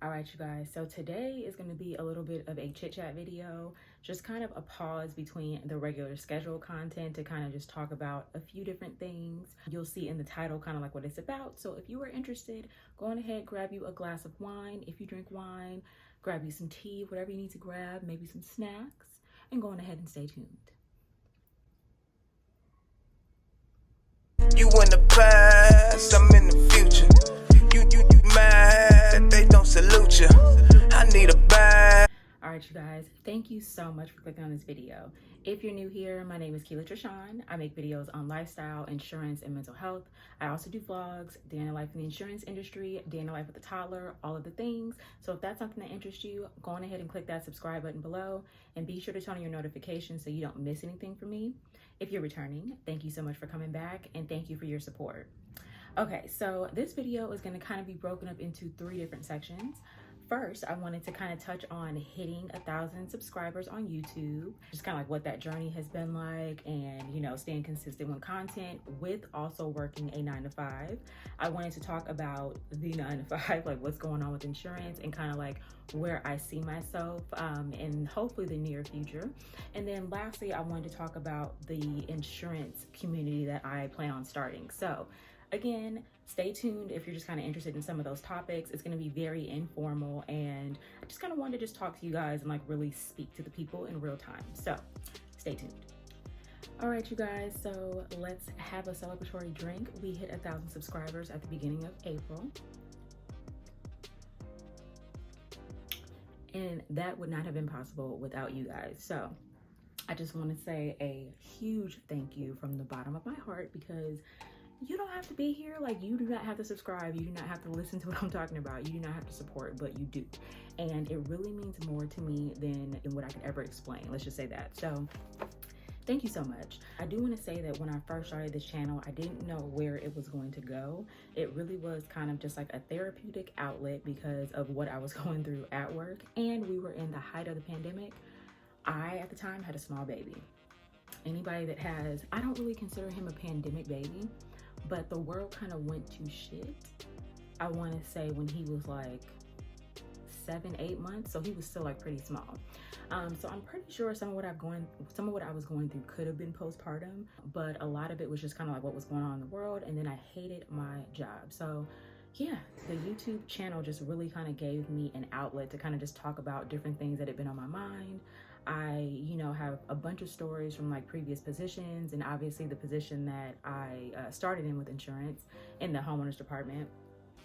All right, you guys, so today is going to be a little bit of a chit chat video, just kind of a pause between the regular schedule content to kind of just talk about a few different things. You'll see in the title kind of like what it's about. So if you are interested, go on ahead, grab you a glass of wine. If you drink wine, grab you some tea, whatever you need to grab, maybe some snacks, and go on ahead and stay tuned. You in the past, I'm in the future. You mad that they don't salute you. I need a bag. All right, you guys, thank you so much for clicking on this video. If you're new here, my name is Trishawn. I make videos on lifestyle, insurance, and mental health. I also do vlogs, day in the life in the insurance industry, day in the life with a toddler, all of the things. So if that's something that interests you, go on ahead and click that subscribe button below and be sure to turn on your notifications so you don't miss anything from me. If you're returning, thank you so much for coming back and thank you for your support. Okay, so this video is going to kind of be broken up into 3 different sections. First, I wanted to kind of touch on hitting 1,000 subscribers on YouTube, just kind of like what that journey has been like and, you know, staying consistent with content with also working a 9-to-5. I wanted to talk about the 9-to-5, like what's going on with insurance and kind of like where I see myself in hopefully the near future. And then lastly, I wanted to talk about the insurance community that I plan on starting. So again, stay tuned if you're just kind of interested in some of those topics. It's going to be very informal and I just kind of wanted to just talk to you guys and like really speak to the people in real time. So stay tuned. All right, you guys, so let's have a celebratory drink. We hit 1,000 subscribers at the beginning of April. And that would not have been possible without you guys. So I just want to say a huge thank you from the bottom of my heart because you don't have to be here. Like, you do not have to subscribe. You do not have to listen to what I'm talking about. You do not have to support, but you do. And it really means more to me than what I could ever explain. Let's just say that. So thank you so much. I do want to say that when I first started this channel, I didn't know where it was going to go. It really was kind of just like a therapeutic outlet because of what I was going through at work. And we were in the height of the pandemic. I, at the time, had a small baby. Anybody that has, I don't really consider him a pandemic baby, but the world kind of went to shit. I want to say when he was like 7-8 months, so he was still like pretty small. So I'm pretty sure some of what I was going through could have been postpartum, but a lot of it was just kind of like what was going on in the world. And then I hated my job. So yeah, the YouTube channel just really kind of gave me an outlet to kind of just talk about different things that had been on my mind. I, you know, have a bunch of stories from like previous positions and obviously the position that I started in with insurance in the homeowners department.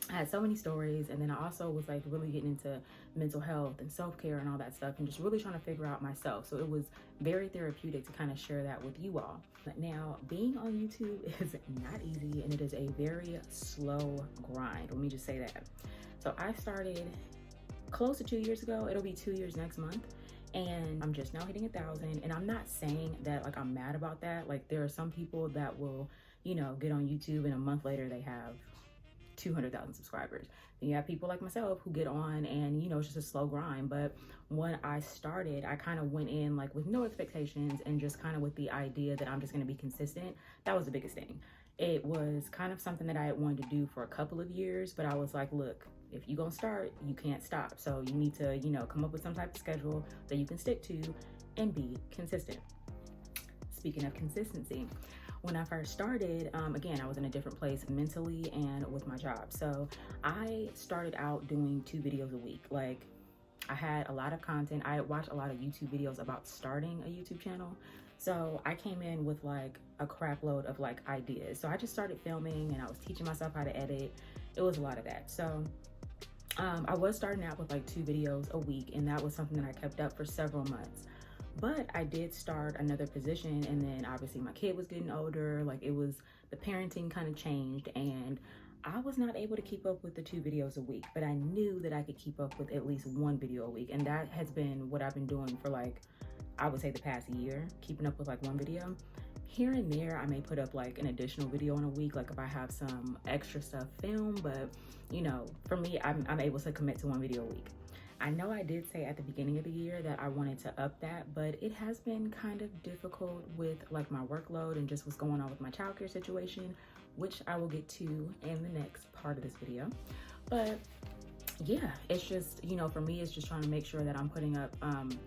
I had so many stories, and then I also was like really getting into mental health and self-care and all that stuff and just really trying to figure out myself. So it was very therapeutic to kind of share that with you all. But now being on YouTube is not easy and it is a very slow grind. Let me just say that. So I started close to 2 years ago. It'll be 2 years next month. And I'm just now hitting 1,000, and I'm not saying that like I'm mad about that. Like, there are some people that will, you know, get on YouTube and a month later they have 200,000 subscribers. Then you have people like myself who get on and, you know, it's just a slow grind. But when I started, I kind of went in like with no expectations and just kind of with the idea that I'm just going to be consistent. That was the biggest thing. It was kind of something that I had wanted to do for a couple of years, but I was like, look, if you're gonna start, you can't stop. So you need to, you know, come up with some type of schedule that you can stick to and be consistent. Speaking of consistency, when I first started, again, I was in a different place mentally and with my job. So I started out doing 2 videos a week. Like, I had a lot of content. I watched a lot of YouTube videos about starting a YouTube channel. So I came in with like a crap load of like ideas. So I just started filming and I was teaching myself how to edit. It was a lot of that. So I was starting out with like 2 videos a week, and that was something that I kept up for several months. But I did start another position, and then obviously my kid was getting older. Like, it was, the parenting kind of changed, and I was not able to keep up with the 2 videos a week, but I knew that I could keep up with at least 1 video a week. And that has been what I've been doing for like, I would say the past year, keeping up with like 1 video. Here and there, I may put up like an additional video in a week, like if I have some extra stuff filmed, but you know, for me, I'm able to commit to 1 video a week. I know I did say at the beginning of the year that I wanted to up that, but it has been kind of difficult with like my workload and just what's going on with my childcare situation, which I will get to in the next part of this video. But yeah, it's just, you know, for me, it's just trying to make sure that I'm putting up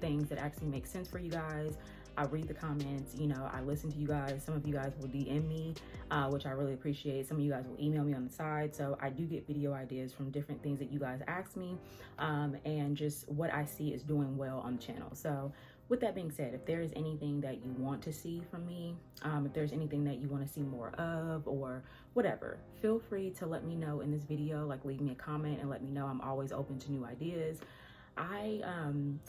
things that actually make sense for you guys. I read the comments, you know, I listen to you guys. Some of you guys will DM me, which I really appreciate. Some of you guys will email me on the side. So I do get video ideas from different things that you guys ask me, and just what I see is doing well on the channel. So with that being said, if there is anything that you want to see from me, if there's anything that you want to see more of or whatever, feel free to let me know in this video. Like, leave me a comment and let me know. I'm always open to new ideas. I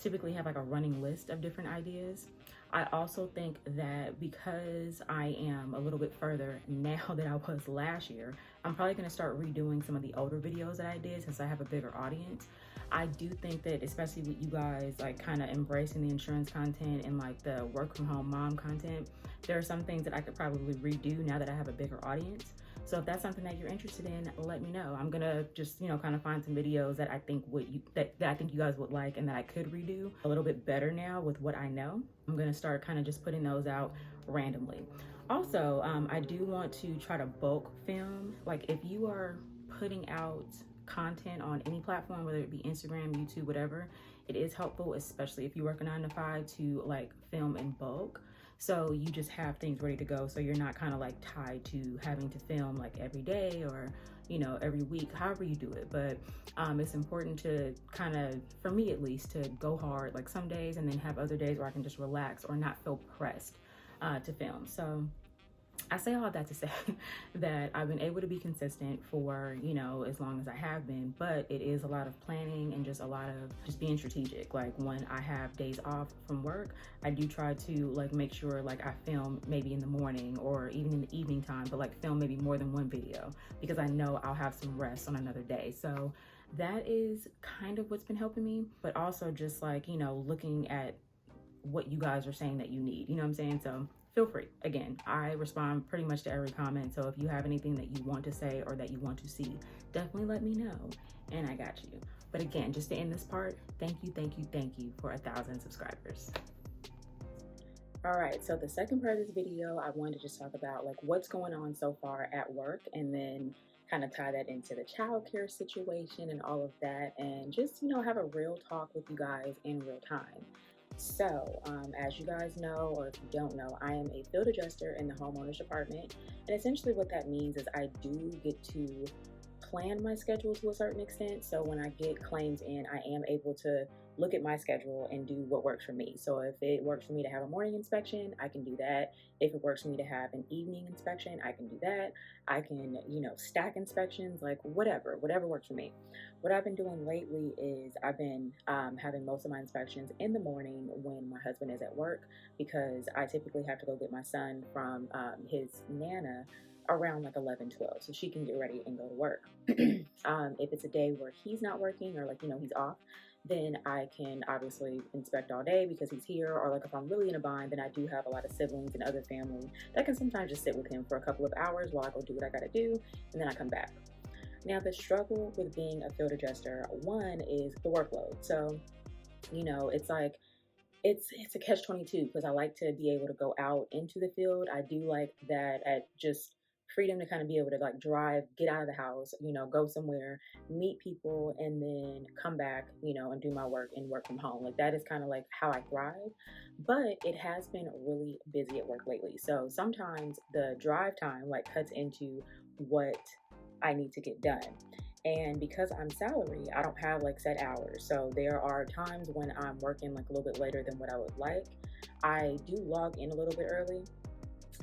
typically have like a running list of different ideas. I also think that because I am a little bit further now than I was last year, I'm probably going to start redoing some of the older videos that I did since I have a bigger audience. I do think that, especially with you guys like kind of embracing the insurance content and like the work from home mom content, there are some things that I could probably redo now that I have a bigger audience. So if that's something that you're interested in, let me know. I'm gonna just, you know, kind of find some videos that I think that I think you guys would like and that I could redo a little bit better now with what I know. I'm gonna start kind of just putting those out randomly. Also, I do want to try to bulk film. Like, if you are putting out content on any platform, whether it be Instagram, YouTube, whatever, it is helpful, especially if you work a 9 to 5, to like film in bulk. So you just have things ready to go. So you're not kind of like tied to having to film like every day or, you know, every week, however you do it. But it's important to kind of, for me at least, to go hard like some days and then have other days where I can just relax or not feel pressed to film. So I say all of that to say that I've been able to be consistent for, you know, as long as I have been, but it is a lot of planning and just a lot of just being strategic. Like, when I have days off from work, I do try to like make sure like I film maybe in the morning or even in the evening time, but like film maybe more than one video because I know I'll have some rest on another day. So that is kind of what's been helping me, but also just like, you know, looking at what you guys are saying that you need, you know what I'm saying? So feel free. Again, I respond pretty much to every comment. So if you have anything that you want to say or that you want to see, definitely let me know and I got you. But again, just to end this part, thank you for 1,000 subscribers. All right, so the second part of this video, I wanted to just talk about like what's going on so far at work, and then kind of tie that into the childcare situation and all of that, and just, you know, have a real talk with you guys in real time. So, as you guys know, or if you don't know, I am a field adjuster in the homeowners department. And essentially what that means is I do get to plan my schedule to a certain extent. So when I get claims in, I am able to look at my schedule and do what works for me. So if it works for me to have a morning inspection, I can do that. If it works for me to have an evening inspection, I can do that. I can, you know, stack inspections, like whatever works for me. What I've been doing lately is I've been having most of my inspections in the morning when my husband is at work, because I typically have to go get my son from his Nana around like 11-12, so she can get ready and go to work. If it's a day where he's not working or like, you know, he's off, then I can obviously inspect all day because he's here. Or like if I'm really in a bind, then I do have a lot of siblings and other family that can sometimes just sit with him for a couple of hours while I go do what I gotta do, and then I come back. Now, the struggle with being a field adjuster, one is the workload. So, you know, it's like it's a catch-22 because I like to be able to go out into the field. I do like that at just freedom to kind of be able to like drive, get out of the house, you know, go somewhere, meet people, and then come back, you know, and do my work and work from home. Like, that is kind of like how I thrive. But it has been really busy at work lately. So sometimes the drive time like cuts into what I need to get done. And because I'm salary, I don't have like set hours. So there are times when I'm working like a little bit later than what I would like. I do log in a little bit early.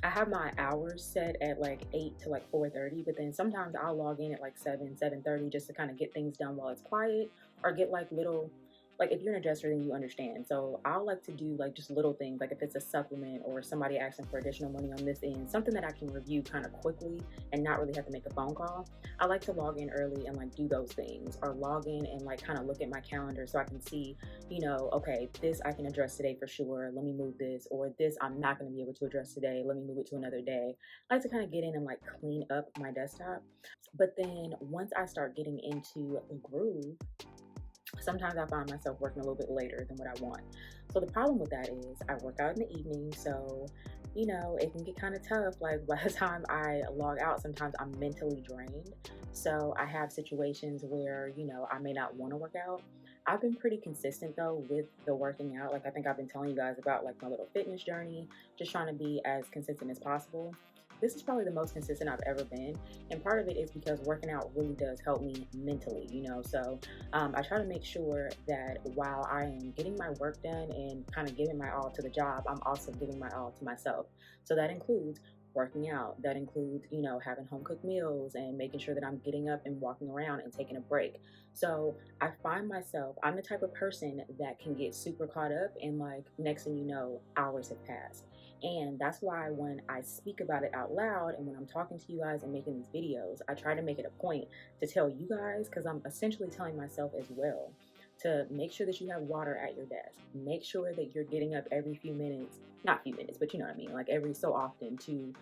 I have my hours set at like 8 to like 4:30, but then sometimes I'll log in at like 7:30 just to kind of get things done while it's quiet, or get like little, like if you're an adjuster, then you understand. So I'll like to do like just little things, like if it's a supplement or somebody asking for additional money on this end, something that I can review kind of quickly and not really have to make a phone call. I like to log in early and like do those things, or log in and like kind of look at my calendar so I can see, you know, okay, this I can address today for sure, let me move this, or this I'm not going to be able to address today, let me move it to another day. I like to kind of get in and like clean up my desktop. But then once I start getting into a groove, sometimes I find myself working a little bit later than what I want. So the problem with that is I work out in the evening, so you know, it can get kind of tough. Like by the time I log out, sometimes I'm mentally drained. So I have situations where, you know, I may not want to work out. I've been pretty consistent though with the working out. Like I think I've been telling you guys about like my little fitness journey, just trying to be as consistent as possible. This is probably the most consistent I've ever been. And part of it is because working out really does help me mentally, you know. So I try to make sure that while I am getting my work done and kind of giving my all to the job, I'm also giving my all to myself. So that includes working out, that includes, you know, having home cooked meals and making sure that I'm getting up and walking around and taking a break. So I find myself, I'm the type of person that can get super caught up and like next thing you know, hours have passed. And that's why when I speak about it out loud and when I'm talking to you guys and making these videos, I try to make it a point to tell you guys, because I'm essentially telling myself as well, to make sure that you have water at your desk. Make sure that you're getting up every few minutes, not few minutes, but you know what I mean, like every so often to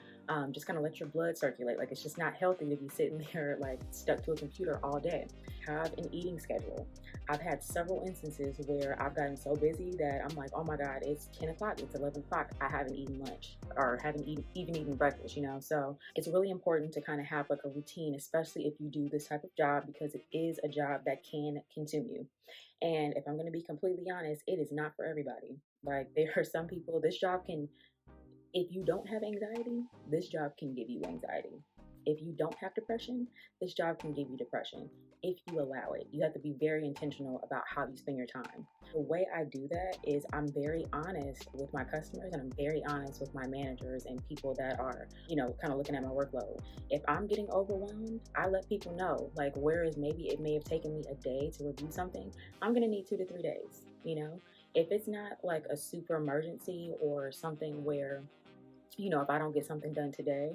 just kind of let your blood circulate. Like it's just not healthy to be sitting there like stuck to a computer all day. Have an eating schedule. I've had several instances where I've gotten so busy that I'm like, oh my God, it's 10 o'clock, it's 11 o'clock. I haven't eaten lunch or haven't even eaten breakfast, you know? So it's really important to kind of have like a routine, especially if you do this type of job, because it is a job that can consume you. And if I'm going to be completely honest, it is not for everybody. Like there are some people, this job can, if you don't have anxiety, this job can give you anxiety. If you don't have depression, this job can give you depression if you allow it. You have to be very intentional about how you spend your time. The way I do that is I'm very honest with my customers and I'm very honest with my managers and people that are, you know, kind of looking at my workload. If I'm getting overwhelmed, I let people know, like, whereas maybe it may have taken me a day to review something, I'm going to need 2 to 3 days, you know? If it's not like a super emergency or something where, you know, if I don't get something done today,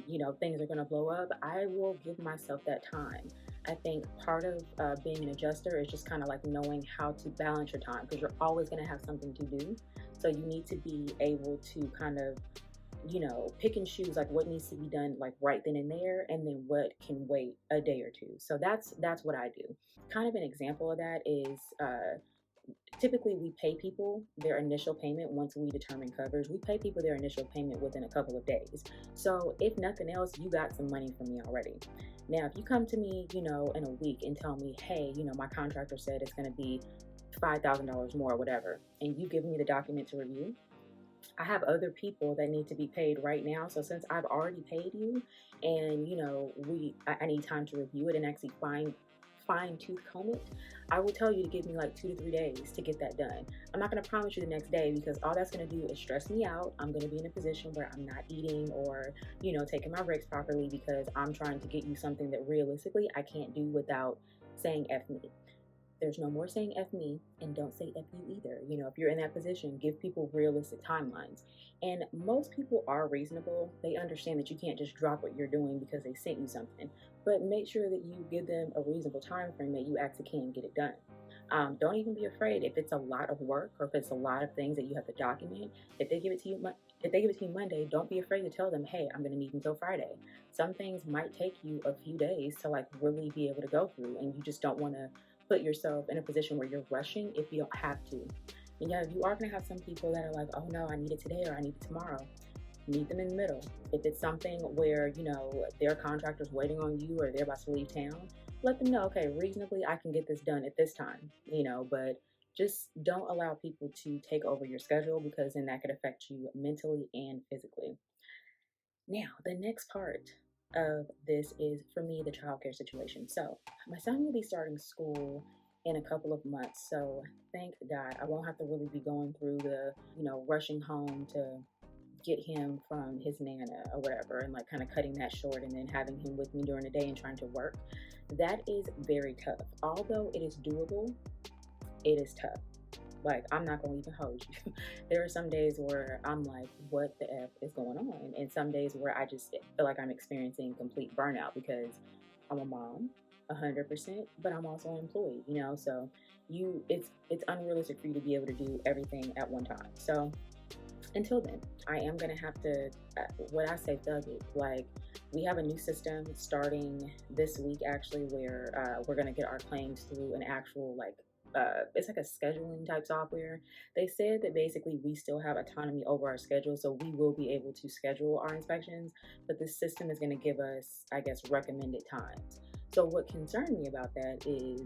you know, things are going to blow up, I will give myself that time. I think part of being an adjuster is just kind of like knowing how to balance your time because you're always going to have something to do. So you need to be able to kind of, you know, pick and choose like what needs to be done like right then and there, and then what can wait a day or two. So that's what I do. Kind of an example of that is typically we pay people their initial payment once we determine coverage. We pay people their initial payment within a couple of days. So if nothing else, you got some money from me already. Now, if you come to me, you know, in a week and tell me, hey, you know, my contractor said it's going to be $5,000 more or whatever, and you give me the document to review, I have other people that need to be paid right now. So since I've already paid you and, you know, I need time to review it and actually fine tooth comb it, I will tell you to give me like 2 to 3 days to get that done. I'm not going to promise you the next day because all that's going to do is stress me out. I'm going to be in a position where I'm not eating or, you know, taking my breaks properly because I'm trying to get you something that realistically I can't do without saying F me. There's no more saying F me, and don't say F you either. You know, if you're in that position, give people realistic timelines. And most people are reasonable. They understand that you can't just drop what you're doing because they sent you something, but make sure that you give them a reasonable time frame that you actually can get it done. Don't even be afraid if it's a lot of work or if it's a lot of things that you have to document. If they give it to you Monday, don't be afraid to tell them, hey, I'm going to need until Friday. Some things might take you a few days to like really be able to go through, and you just don't want to put yourself in a position where you're rushing if you don't have to. And yeah, you are going to have some people that are like, oh no, I need it today or I need it tomorrow. Meet them in the middle. If it's something where, you know, their contractor's waiting on you or they're about to leave town, let them know, okay, reasonably I can get this done at this time, you know, but just don't allow people to take over your schedule because then that could affect you mentally and physically. Now, the next part of this is, for me, the childcare situation. So my son will be starting school in a couple of months. So thank God I won't have to really be going through the, you know, rushing home to get him from his nana or whatever and like kind of cutting that short and then having him with me during the day and trying to work. That is very tough. Although it is doable, it is tough. Like, I'm not going to even hold you. There are some days where I'm like, what the F is going on? And some days where I just feel like I'm experiencing complete burnout because I'm a mom, 100%, but I'm also an employee, you know? So it's unrealistic for you to be able to do everything at one time. So until then, I am going to have to, what I say, thug it. Like, we have a new system starting this week, actually, where we're going to get our claims through an actual, like, it's like a scheduling type software. They said that basically we still have autonomy over our schedule, so we will be able to schedule our inspections, but this system is going to give us, I guess, recommended times. So what concerned me about that is,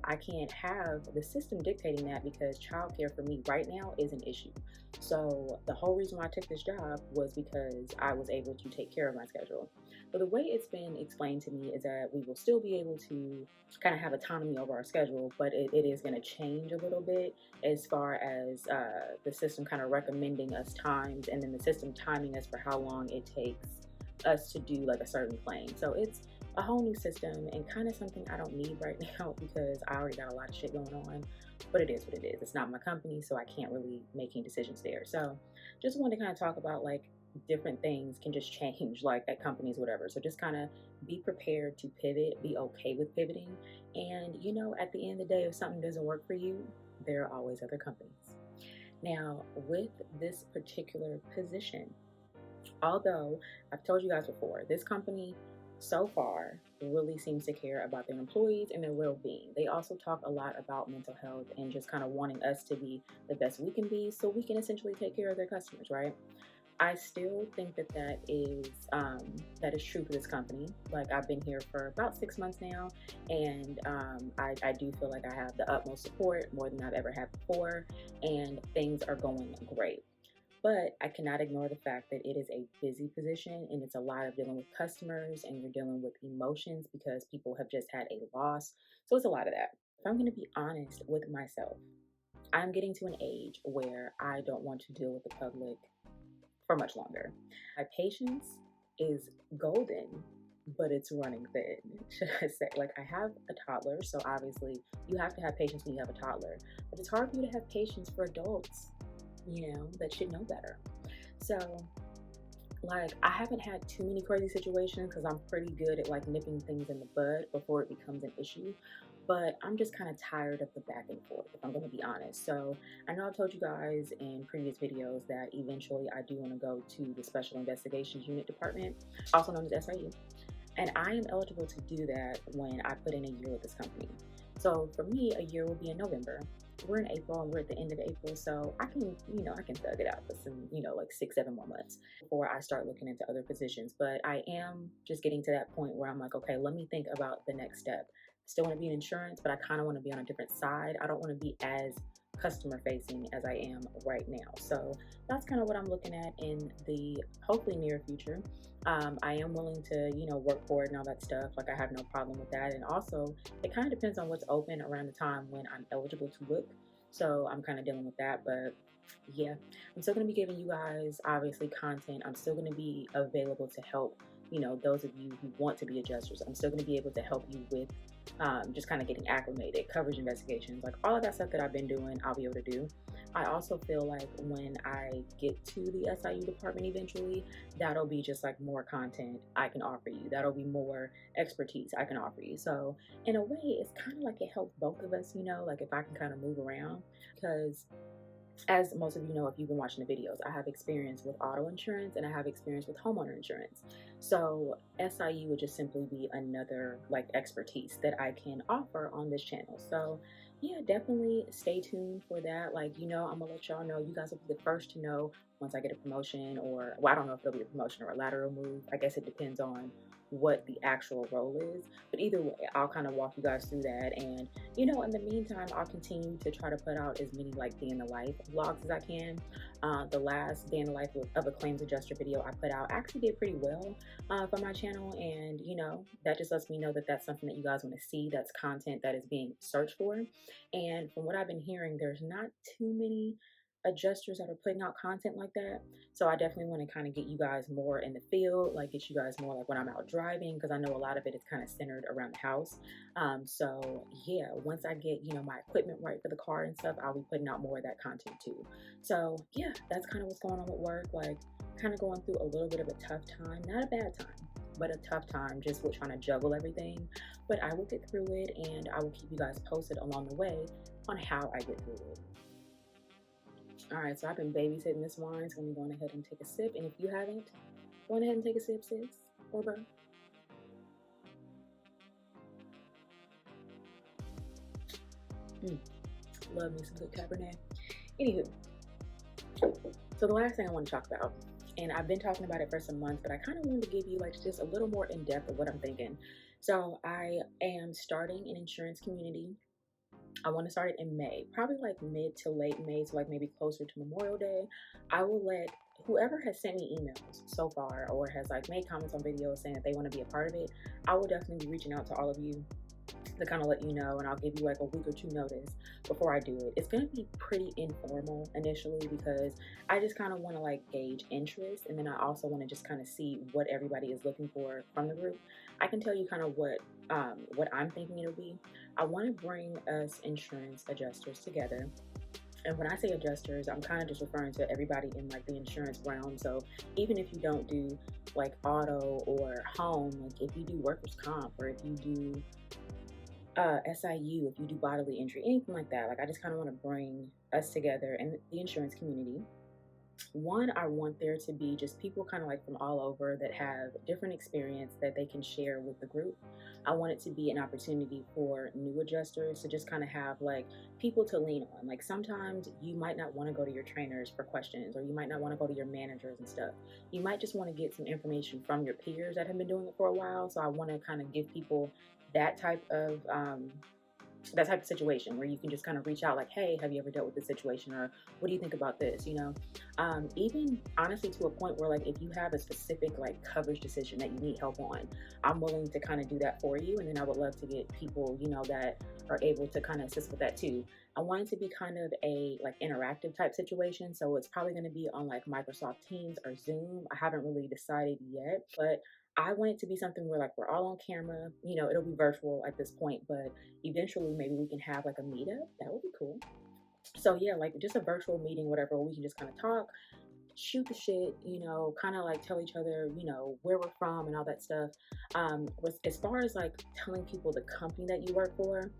I can't have the system dictating that because childcare for me right now is an issue. So the whole reason why I took this job was because I was able to take care of my schedule. But the way it's been explained to me is that we will still be able to kind of have autonomy over our schedule, but it is going to change a little bit as far as the system kind of recommending us times, and then the system timing us for how long it takes us to do like a certain claim. So it's a whole new system and kind of something I don't need right now because I already got a lot of shit going on. But it is what it is. It's not my company, so I can't really make any decisions there. So just wanted to kind of talk about like different things can just change like at companies, whatever. So just kind of be prepared to pivot, be okay with pivoting. And at the end of the day, if something doesn't work for you, there are always other companies. Now, with this particular position, although I've told you guys before, this company so far really seems to care about their employees and their well-being. They also talk a lot about mental health and just kind of wanting us to be the best we can be so we can essentially take care of their customers, right? I still think that is true for this company. Like, I've been here for about 6 months now, and I do feel like I have the utmost support, more than I've ever had before, and things are going great. But I cannot ignore the fact that it is a busy position, and it's a lot of dealing with customers, and you're dealing with emotions because people have just had a loss. So it's a lot of that. If I'm going to be honest with myself, I'm getting to an age where I don't want to deal with the public for much longer. My patience is golden, but it's running thin, should I say. Like, I have a toddler, so obviously you have to have patience when you have a toddler, but it's hard for you to have patience for adults, that should know better. So, like, I haven't had too many crazy situations because I'm pretty good at like nipping things in the bud before it becomes an issue. But I'm just kind of tired of the back and forth, if I'm going to be honest. So I know I've told you guys in previous videos that eventually I do want to go to the Special Investigations Unit Department, also known as SIU. And I am eligible to do that when I put in a year with this company. So for me, a year will be in November. We're in April and we're at the end of April, so I can thug it out for some, like 6-7 more months before I start looking into other positions. But I am just getting to that point where I'm like, okay, let me think about the next step. Still want to be in insurance, but I kind of want to be on a different side. I don't want to be as customer facing as I am right now. So that's kind of what I'm looking at in the hopefully near future. I am willing to, work for it and all that stuff. Like, I have no problem with that. And also, it kind of depends on what's open around the time when I'm eligible to look. So I'm kind of dealing with that. But yeah, I'm still going to be giving you guys, obviously, content. I'm still going to be available to help, those of you who want to be adjusters. I'm still going to be able to help you with just kind of getting acclimated, coverage investigations, like all of that stuff that I've been doing, I'll be able to do. I also feel like when I get to the SIU department eventually, that'll be just like more content I can offer you. That'll be more expertise I can offer you. So in a way, it's kind of like it helps both of us, like if I can kind of move around, because as most of you know, if you've been watching the videos, I have experience with auto insurance and I have experience with homeowner insurance. So SIU would just simply be another like expertise that I can offer on this channel. So yeah, definitely stay tuned for that. Like, I'm gonna let y'all know. You guys will be the first to know once I get a promotion, or well, I don't know if it'll be a promotion or a lateral move. I guess it depends on what the actual role is. But either way, I'll kind of walk you guys through that. And in the meantime, I'll continue to try to put out as many like day in the life vlogs as I can. The last day in the life of a claims adjuster video I put out actually did pretty well for my channel, and that just lets me know that that's something that you guys want to see. That's content that is being searched for. And from what I've been hearing, there's not too many adjusters that are putting out content like that. So I definitely want to kind of get you guys more in the field, like get you guys more like when I'm out driving, because I know a lot of it is kind of centered around the house. So yeah, once I get my equipment right for the car and stuff, I'll be putting out more of that content too. So yeah, that's kind of what's going on with work. Like, kind of going through a little bit of a tough time, not a bad time, but a tough time just with trying to juggle everything. But I will get through it, and I will keep you guys posted along the way on how I get through it. All right, so I've been babysitting this wine, so I'm going ahead and take a sip. And if you haven't, go ahead and take a sip, sis or bro. Love me some good Cabernet. Anywho, so the last thing I want to talk about, and I've been talking about it for some months, but I kind of wanted to give you like just a little more in depth of what I'm thinking. So I am starting an insurance community. I want to start it in May, probably like mid to late May, so like maybe closer to Memorial Day. I will let whoever has sent me emails so far or has like made comments on videos saying that they want to be a part of it, I will definitely be reaching out to all of you to kind of let you know, and I'll give you like a week or two notice before I do it. It's going to be pretty informal initially because I just kind of want to like gauge interest, and then I also want to just kind of see what everybody is looking for from the group. I can tell you kind of what I'm thinking it'll be. I want to bring us insurance adjusters together. And when I say adjusters, I'm kind of just referring to everybody in like the insurance realm. So even if you don't do like auto or home, like if you do workers' comp or if you do SIU, if you do bodily injury, anything like that, like I just kind of want to bring us together in the insurance community. One, I want there to be just people kind of like from all over that have different experience that they can share with the group. I want it to be an opportunity for new adjusters to just kind of have like people to lean on. Like sometimes you might not want to go to your trainers for questions, or you might not want to go to your managers and stuff. You might just want to get some information from your peers that have been doing it for a while. So I want to kind of give people that type of situation where you can just kind of reach out like, hey, have you ever dealt with this situation, or what do you think about this, even honestly to a point where like if you have a specific like coverage decision that you need help on, I'm willing to kind of do that for you. And then I would love to get people that are able to kind of assist with that too. I want it to be kind of a like interactive type situation, so it's probably going to be on like Microsoft Teams or Zoom. I haven't really decided yet, but I want it to be something where like we're all on camera. It'll be virtual at this point, but eventually maybe we can have like a meetup. That would be cool. So yeah, like just a virtual meeting, whatever, where we can just kind of talk, shoot the shit, kind of like tell each other, where we're from and all that stuff. As far as like telling people the company that you work for,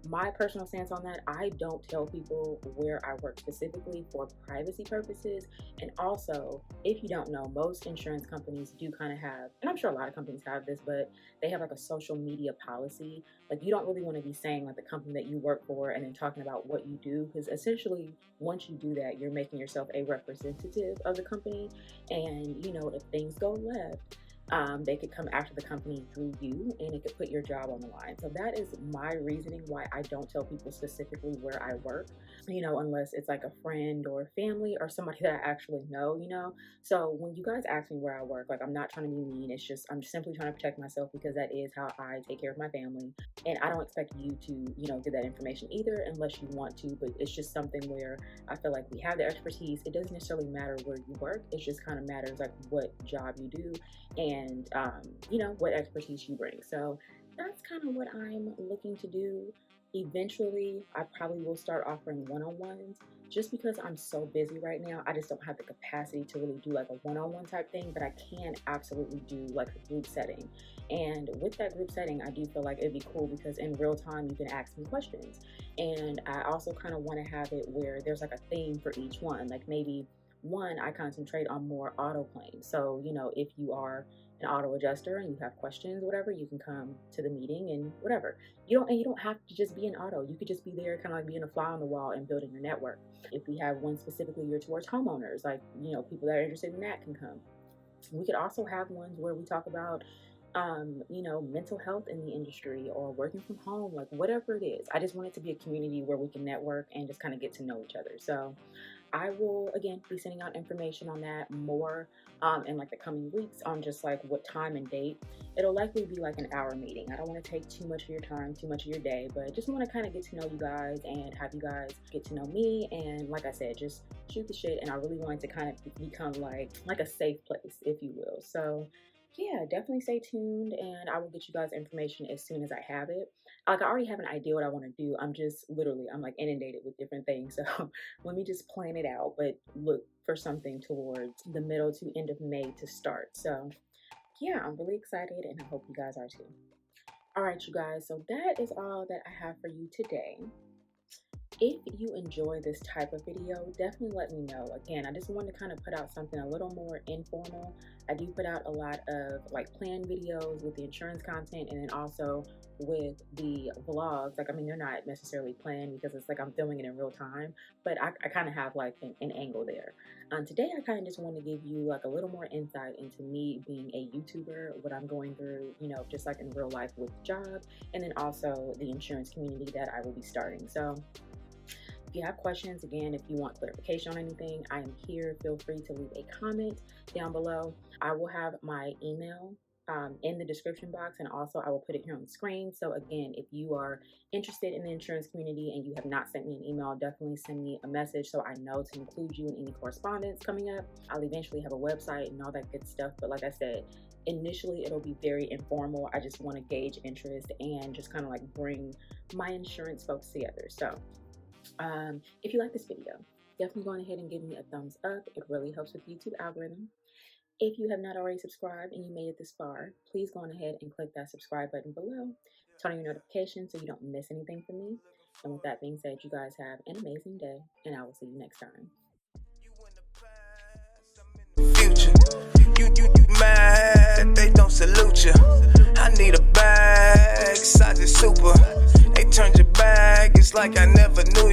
my personal stance on that, I don't tell people where I work specifically for privacy purposes. And also, if you don't know, most insurance companies do kind of have, and I'm sure a lot of companies have this, but they have like a social media policy. Like you don't really want to be saying like the company that you work for and then talking about what you do, because essentially once you do that, you're making yourself a representative of the company. And if things go left, they could come after the company through you, and it could put your job on the line. So that is my reasoning why I don't tell people specifically where I work, unless it's like a friend or family or somebody that I actually know. So when you guys ask me where I work, like I'm not trying to be mean. It's just I'm simply trying to protect myself, because that is how I take care of my family. And I don't expect you to, get that information either unless you want to, but it's just something where I feel like we have the expertise. It doesn't necessarily matter where you work. It just kind of matters like what job you do and what expertise you bring. So that's kind of what I'm looking to do. Eventually, I probably will start offering one-on-ones, just because I'm so busy right now. I just don't have the capacity to really do like a one-on-one type thing, but I can absolutely do like a group setting. And with that group setting, I do feel like it'd be cool because in real time you can ask me questions. And I also kind of want to have it where there's like a theme for each one. Like maybe one, I concentrate on more auto claims. So, if you are an auto adjuster and you have questions, whatever, you can come to the meeting and whatever. You don't have to just be an auto. You could just be there kind of like being a fly on the wall and building your network. If we have one specifically geared towards homeowners, like, people that are interested in that can come. We could also have ones where we talk about mental health in the industry or working from home, like whatever it is. I just want it to be a community where we can network and just kind of get to know each other. So I will, again, be sending out information on that more in like the coming weeks on just like what time and date. It'll likely be like an hour meeting. I don't want to take too much of your time, too much of your day, but just want to kind of get to know you guys and have you guys get to know me. And like I said, just shoot the shit. And I really want it to kind of become like a safe place, if you will. So yeah, definitely stay tuned, and I will get you guys information as soon as I have it. Like I already have an idea what I want to do. I'm like inundated with different things. So let me just plan it out, but look for something towards the middle to end of May to start. So yeah, I'm really excited, and I hope you guys are too. All right, you guys. So that is all that I have for you today. If you enjoy this type of video, definitely let me know. Again, I just wanted to kind of put out something a little more informal. I do put out a lot of like planned videos with the insurance content, and then also with the vlogs. Like, I mean, they're not necessarily planned because it's like I'm filming it in real time, but I kind of have like an angle there. Today, I kind of just want to give you like a little more insight into me being a YouTuber, what I'm going through, you know, just like in real life with the job, and then also the insurance community that I will be starting. So if you have questions, again, if you want clarification on anything, I am here. Feel free to leave a comment down below. I will have my email in the description box, and also I will put it here on the screen. So again, if you are interested in the insurance community and you have not sent me an email, definitely send me a message so I know to include you in any correspondence coming up. I'll eventually have a website and all that good stuff, but like I said, initially it'll be very informal. I just want to gauge interest and just kind of like bring my insurance folks together. So if you like this video, definitely go ahead and give me a thumbs up. It really helps with the YouTube algorithm. If you have not already subscribed and you made it this far, please go on ahead and click that subscribe button below. Turn on your notifications so you don't miss anything from me. And with that being said, you guys have an amazing day, and I will see you next time. Future, you mad that they don't salute you. I need a bag, size is super. They turned your bag, it's like I never knew you.